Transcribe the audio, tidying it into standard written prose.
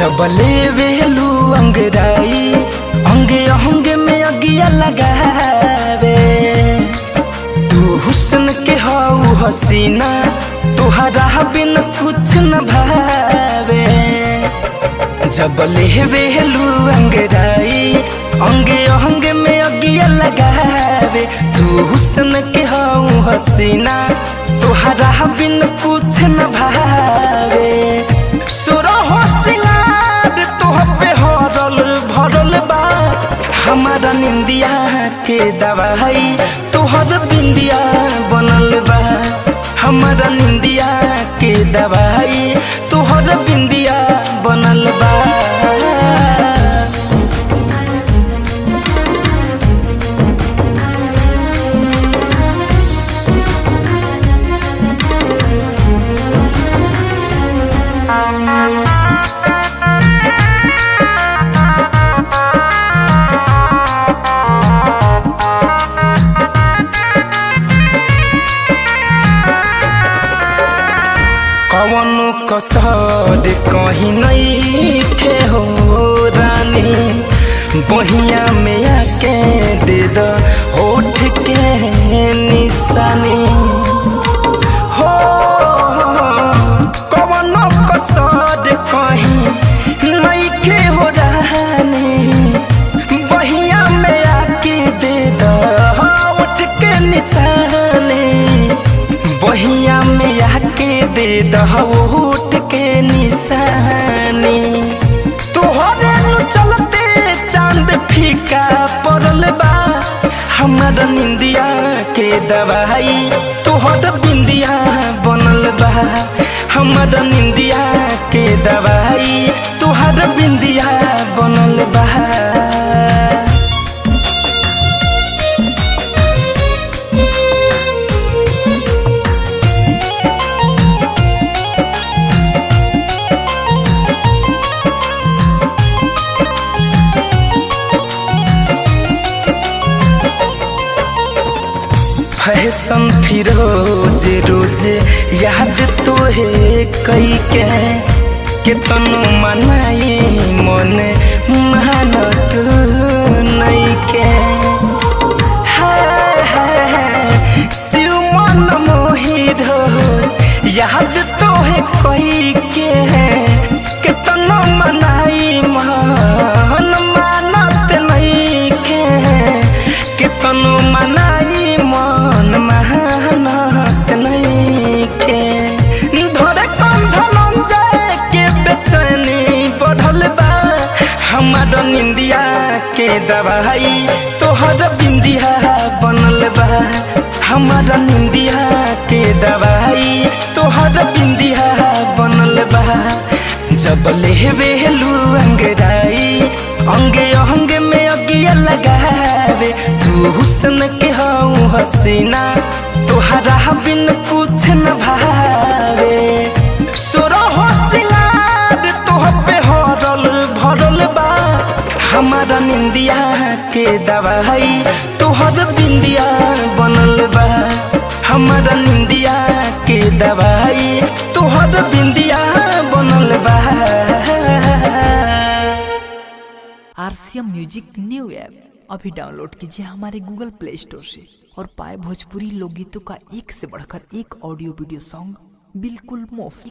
जब लेवेलू अंगराई अंगे अंगे में अगिया लगावे। तू हुस्न के हाउ हसीना तुहरा बिन कुछ न भावे। जब लेवेलू अंगराई अंगे अंगे में अगिया लगावे। तू हुस्न के हाउ हसीना तुहरा बिन कुछ न भावे। सुरहो सिंगार तोह पे हरल भरल बा हमारा निंदिया के दवाई तोहर बिंदिया बनल बा। हमारा निंदिया के दवाई तोहर बिंदिया बनल बा। कवनो कसर कहीं नहीं थे हो रानी। बहिया में आके दे दो होठ के निशानी हो। कवनो कसर कहीं नहीं थे हो रानी। बहिया में आके दे दो होठ के निशानी। बहिया में आके दे दहोट के निशानी। तोहरे नु चलते चांद फीका पड़ल बा। हमारा निंदिया के दवाई तोहर बिंदिया बनल बा। हमारा निंदिया के दवाई तोहर बिंदिया बनल बा। फैशन फिरोज रोज याद तो है कई के तनु मनाई मन मानत नहीं के। शिव मन मोहि रोज याद तो है कई के तनु मनाई मन मानत नहीं के तनु मनाई मन मेहनत नहीं के। धरे कंधन जाए के बेचैनी बढ़ल बा। हमारा निंदिया के दवाई तोहर बिंदिया बनल बा। हमारा निंदिया के दवाई तोहर बिंदिया बनल बा। जब लेवेलू अंगराई अंगे अंगे में अगिया लगावे। तू हुस्न के हाउ हसीना तुहरा बिन कुछ न भावे। सुरहो सिंगार तोह पे हरल भरल बा। हमारा निंदिया के दवाई तोहर बिंदिया बनल बा। हमारा निंदिया के दवाई तोहर बिंदिया बनल बा। आरसीएम म्यूजिक न्यू ऐप अभी डाउनलोड कीजिए हमारे गूगल प्ले स्टोर से और पाए भोजपुरी लोकगीतों का एक से बढ़कर एक ऑडियो वीडियो सॉन्ग बिल्कुल मुफ्त।